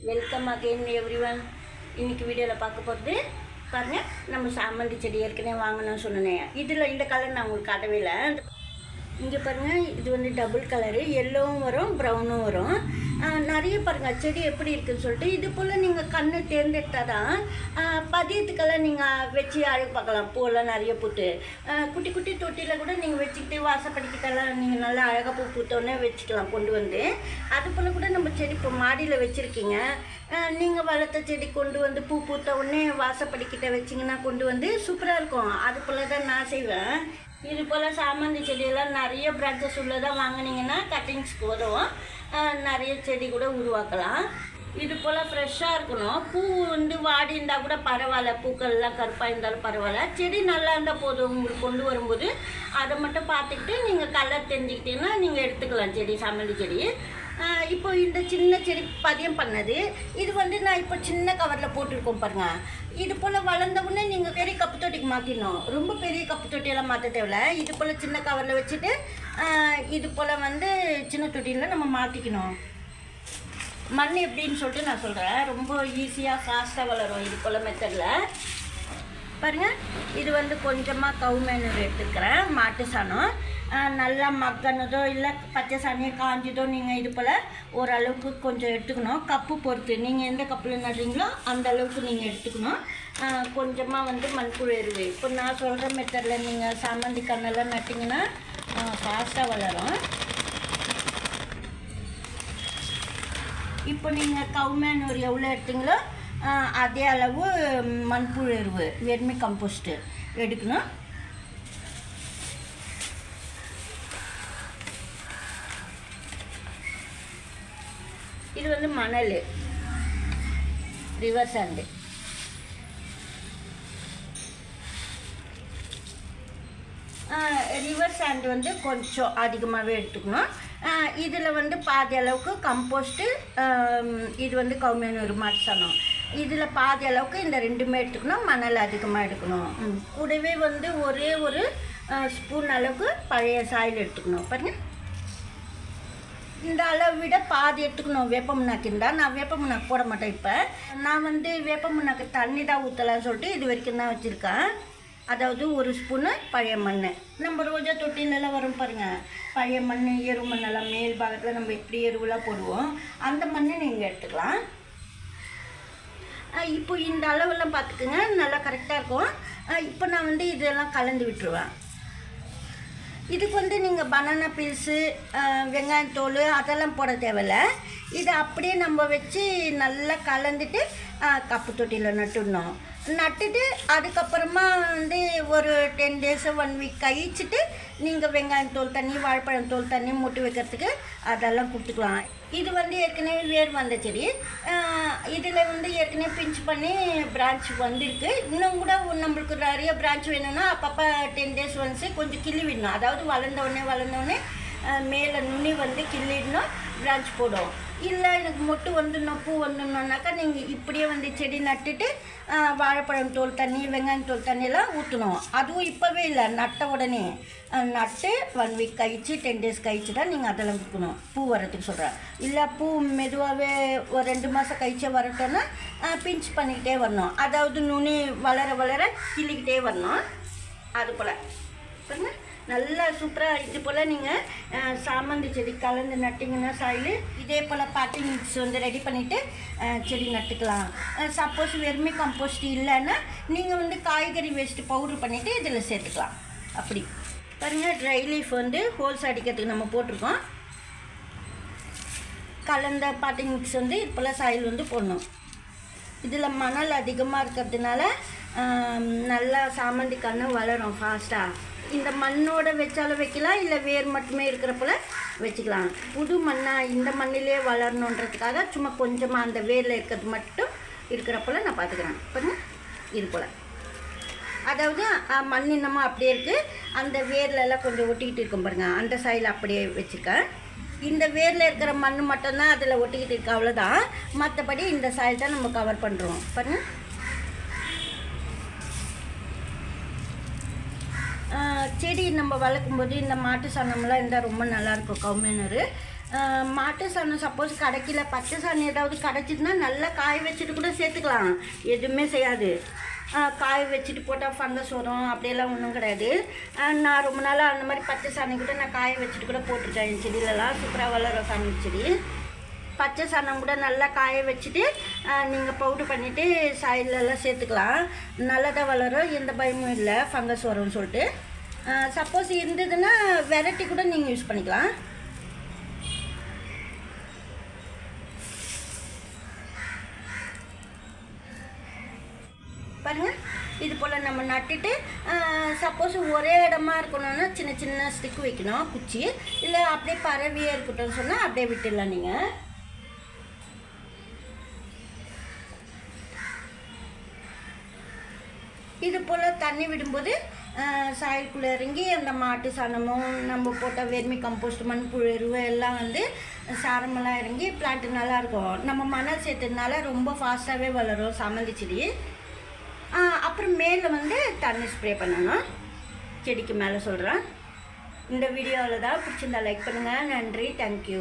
Welcome again everyone. இன்றைக்கி வீடியோவில் பார்க்க போகிறது பாருங்கள், நம்ம சாமந்தி செடி ஏற்கனவே வாங்கணும்னு சொன்னேன். இதில் இந்த கலர் நான் உங்களுக்கு காட்டவே இல்லை. இங்கே பாருங்கள், இது வந்து டபுள் கலரு, எல்லோவும் வரும், ப்ரௌனும் வரும். நிறைய பாருங்கள் செடி எப்படி இருக்குதுன்னு சொல்லிட்டு. இது போல் நீங்கள் கண்ணு தேர்ந்தெடுத்தால் தான் பதியத்துக்கெல்லாம் நீங்கள் வச்சு அழகு பார்க்கலாம். பூவெல்லாம் நிறைய பூத்து குட்டி குட்டி தொட்டியில் கூட நீங்கள் வச்சுக்கிட்டு வாசப்படிக்கிட்டெல்லாம் நீங்கள் நல்லா அழகாக பூ பூத்தோன்னே வச்சுக்கலாம் கொண்டு வந்து. அது போல் கூட நம்ம செடி இப்போ மாடியில் வச்சுருக்கீங்க. நீங்கள் வளர்த்த செடி கொண்டு வந்து பூ பூத்த உடனே வாசப்படிக்கிட்ட வச்சிங்கன்னா கொண்டு வந்து சூப்பராக இருக்கும். அது போல் தான் நான் செய்வேன். இது போல் சாமந்தி செடியெல்லாம் நிறைய பிரான்ச்சஸ் உள்ளதாக வாங்கினீங்கன்னா கட்டிங்ஸ்க்கு உதவும். நிறைய செடி கூட உருவாக்கலாம். இது போல் ஃப்ரெஷ்ஷாக இருக்கணும். பூ வந்து வாடி இருந்தால் கூட பரவாயில்ல, பூக்கள்லாம் கருப்பாக இருந்தாலும் பரவாயில்ல. செடி நல்லா இருந்தால் போதும். உங்களுக்கு கொண்டு வரும்போது அதை மட்டும் பார்த்துக்கிட்டு நீங்கள் கலர் தெரிஞ்சுக்கிட்டீங்கன்னா நீங்கள் எடுத்துக்கலாம் செடி, சாமந்தி செடி. இப்போ இந்த சின்ன செடி பதியம் பண்ணது இது வந்து நான் இப்போ சின்ன கவரில் போட்டிருக்கோம் பாருங்கள். இது போல் வளர்ந்த உடனே நீங்கள் பெரிய கப்பு தொட்டிக்கு மாற்றிடணும். ரொம்ப பெரிய கப்பு தொட்டியெல்லாம் மாற்ற தேவையில்ல. இது போல் சின்ன கவரில் வச்சுட்டு இது போல் வந்து சின்ன தொட்டியில் நம்ம மாற்றிக்கணும். மண் எப்படின்னு சொல்லிட்டு நான் சொல்கிறேன். ரொம்ப ஈஸியாக ஃபாஸ்ட்டாக வளரும் இது போல் மெத்தடில். பாருங்கள், இது வந்து கொஞ்சமாக கவு மேனூர் எடுத்துக்கிறேன். மாட்டு சாணம் நல்லா மக்கனதோ இல்லை பச்சை சாணியோ காஞ்சதோ நீங்கள் இது போல் ஓரளவுக்கு கொஞ்சம் எடுத்துக்கணும். கப்பு பொறுத்து நீங்கள் எந்த கப்பில் நடுறீங்களோ அந்த அளவுக்கு நீங்கள் எடுத்துக்கணும். கொஞ்சமாக வந்து மண்புழு எருவு. இப்போ நான் சொல்கிற மெத்தடில் நீங்கள் சாமந்தி கண்ணெல்லாம் நட்டிங்கன்னா ஃபாஸ்ட்டாக வளரும். இப்போ நீங்கள் கவு மேனூர் எவ்வளோ எடுத்தீங்களோ அதே அளவு மண்புழு எருவு, வெர்மி கம்போஸ்ட்டு எடுக்கணும். இது வந்து மணல், ரிவர் சாண்டு. ரிவர் சாண்டு வந்து கொஞ்சம் அதிகமாகவே எடுத்துக்கணும். இதில் வந்து பாதி அளவுக்கு கம்போஸ்ட்டு, இது வந்து கவுமேனூர் மாட்டு சாணம். இதில் பாதி அளவுக்கு இந்த ரெண்டுமே எடுத்துக்கணும். மணல் அதிகமாக எடுக்கணும். கூடவே வந்து ஒரே ஒரு ஸ்பூன் அளவுக்கு பழைய சாயில் எடுத்துக்கணும். பாருங்கள், இந்த அளவு விட பாதி எடுத்துக்கணும். வேப்பமுன்னாக்கு இருந்தால் நான் வேப்பமுன்னாக்கு போட மாட்டேன். இப்போ நான் வந்து வேப்பமுன்னாக்கு தண்ணி தான் ஊற்றலான்னு சொல்லிட்டு இது வரைக்கும் தான் வச்சுருக்கேன். அதாவது ஒரு ஸ்பூனு பழைய மண். நம்ம ரோஜா தொட்டிலெல்லாம் வரும் பாருங்கள், பழைய மண், எரு மண்ணெல்லாம் மேல் பாகத்தில் நம்ம இப்படி எருவெலாம் போடுவோம். அந்த மண்ணை நீங்கள் எடுத்துக்கலாம். இப்போ இந்த அளவெல்லாம் பார்த்துக்குங்க, நல்லா கரெக்டாக இருக்கும். இப்போ நான் வந்து இதெல்லாம் கலந்து விட்டுருவேன். இதுக்கு வந்து நீங்கள் பனானா பீஸு, வெங்காயத்தோல் அதெல்லாம் போட தேவையில்லை. இதை அப்படியே நம்ம வச்சு நல்லா கலந்துட்டு கப்பு தொட்டியில் நட்டுடணும். நட்டுட்டு அதுக்கப்புறமா வந்து ஒரு 10 days 1 week கழிச்சிட்டு நீங்கள் வெங்காயத்தோல் தண்ணி, வாழைப்பழம் தோல் தண்ணி மூட்டி வைக்கிறதுக்கு அதெல்லாம் கொடுத்துக்கலாம். இது வந்து ஏற்கனவே வேர் வந்த செடி. இதில் வந்து ஏற்கனவே பிஞ்ச் பண்ணி பிரான்ச் வந்திருக்கு. இன்னும் கூட நம்மளுக்கு நிறைய பிரான்ச் வேணும்னா அப்பப்போ 10 days ஒன்ஸு கொஞ்சம் கிள்ளி விடணும். அதாவது வளர்ந்தோடனே மேலே நுனி வந்து கிள்ளிடணும், பிரான்ச் போடும். இல்லை எனக்கு மொட்டு வந்துடணும், பூ வந்துடணுன்னாக்கா நீங்கள் இப்படியே வந்து செடி நட்டுட்டு வாழைப்பழம் தோல் தண்ணி, வெங்காயம் தோல் தண்ணியெல்லாம் ஊற்றணும். அதுவும் இப்போவே இல்லை, நட்ட உடனே நட்டு 1 week கழிச்சு 10 days கழிச்சு தான் நீங்கள் அதெல்லாம் கொடுக்கணும். பூ வரத்துக்கு சொல்கிறேன். இல்லை பூ மெதுவாகவே ஒரு 2 மாதம் கழிச்சே வரட்டோன்னா பிஞ்ச் பண்ணிக்கிட்டே வரணும். அதாவது நுனி வளர வளர கிள்ளிக்கிட்டே வரணும். அது போல் பாருங்கள், நல்லா சூப்பராக இது போல் நீங்கள் சாமந்தி செடி கலந்து நட்டிங்கன்னா சாயில் இதே போல் பாட்டி மிக்ஸ் வந்து ரெடி பண்ணிவிட்டு செடி நட்டுக்கலாம். சப்போஸ் வெர்மி கம்போஸ்ட் இல்லைன்னா நீங்கள் வந்து காய்கறி வேஸ்ட்டு பவுட்ரு பண்ணிவிட்டு இதில் சேர்த்துக்கலாம். அப்படி பாருங்கள், ட்ரை லீஃப் வந்து ஹோல்ஸ் அடிக்கிறதுக்கு நம்ம போட்டிருக்கோம். கலந்த பாட்டி மிக்ஸ் வந்து இது போல் சாயில் வந்து போடணும். இதில் மணல் அதிகமாக இருக்கிறதுனால நல்லா சாமந்தி கன்று வளரும் ஃபாஸ்ட்டாக. இந்த மண்ணோட வச்சாலும் வைக்கலாம், இல்லை வேர் மட்டுமே இருக்கிறப்போல வச்சுக்கலாம். புது மண்ணாக இந்த மண்ணிலே வளரணுன்றதுக்காக சும்மா கொஞ்சமாக அந்த வேரில் இருக்கிறது மட்டும் இருக்கிறப்போல நான் பார்த்துக்கிறேன். பாருங்கள், இது போல். அதாவது மண் இன்னமும் அப்படியே இருக்குது, அந்த வேர்லெல்லாம் கொஞ்சம் ஒட்டிக்கிட்டு இருக்கும் பாருங்கள், அந்த சாயில் அப்படியே வச்சுருக்கேன். இந்த வேரில் இருக்கிற மண் மட்டும்தான் அதில் ஒட்டிக்கிட்டு இருக்கு, அவ்வளோதான். மற்றபடி இந்த சாயில் தான் நம்ம கவர் பண்ணுறோம். பாருங்கள், செடி நம்ம வளர்க்கும்போது இந்த மாட்டு சாணம்லாம் இருந்தால் ரொம்ப நல்லாயிருக்கும். கவுமேனூர் மாட்டு சாணம் சப்போஸ் கிடைக்கல, பச்சை சாணம் ஏதாவது கிடச்சிதுன்னா நல்லா காய வச்சுட்டு கூட சேர்த்துக்கலாம், எதுவுமே செய்யாது. காய வச்சுட்டு போட்டால் ஃபங்கஸ் வரும் அப்படியெல்லாம் ஒன்றும் கிடையாது. நான் ரொம்ப நாளாக அந்த மாதிரி பச்சை சாணம் கூட நான் காய வச்சுட்டு கூட போட்டிருக்கேன். என் செடியிலலாம் சூப்பராக வளர சாணம் செடி. பச்சை சாணம் கூட நல்லா காய வச்சுட்டு நீங்கள் பவுட்ரு பண்ணிவிட்டு சாயிலெல்லாம் சேர்த்துக்கலாம், நல்லா தான் வளரும், எந்த பயமும் இல்லை ஃபங்கஸ் வரும்னு சொல்லிட்டு. சப்போஸ் இருந்ததுன்னா வெரைட்டி கூட நீங்கள் யூஸ் பண்ணிக்கலாம். பாருங்கள், இது போல் நம்ம நட்டுட்டு சப்போஸ் ஒரே இடமா இருக்கணும்னா சின்ன சின்ன ஸ்டிக் வைக்கணும், குச்சி, இல்லை அப்படியே பரவியே இருக்கட்டும்னு சொன்னால் அப்படியே விட்டுடலாம். நீங்கள் இது போல் தண்ணி விடும்போது சாயலுக்குள்ளே இறங்கி அந்த மாட்டு சாணமும் நம்ம போட்ட வெர்மி கம்போஸ்ட் மண்புழு எருவு எல்லாம் வந்து சாரமெல்லாம் இறங்கி பிளான்ட்டு நல்லாயிருக்கும். நம்ம மணல் சேர்த்ததுனால ரொம்ப ஃபாஸ்ட்டாகவே வளரும் சாமந்தி செடி. அப்புறம் மேலே வந்து தண்ணி ஸ்ப்ரே பண்ணணும், செடிக்கு மேலே சொல்கிறேன். இந்த வீடியோவில் தான் பிடிச்சிருந்தா லைக் பண்ணுங்கள். நன்றி, தேங்க்யூ.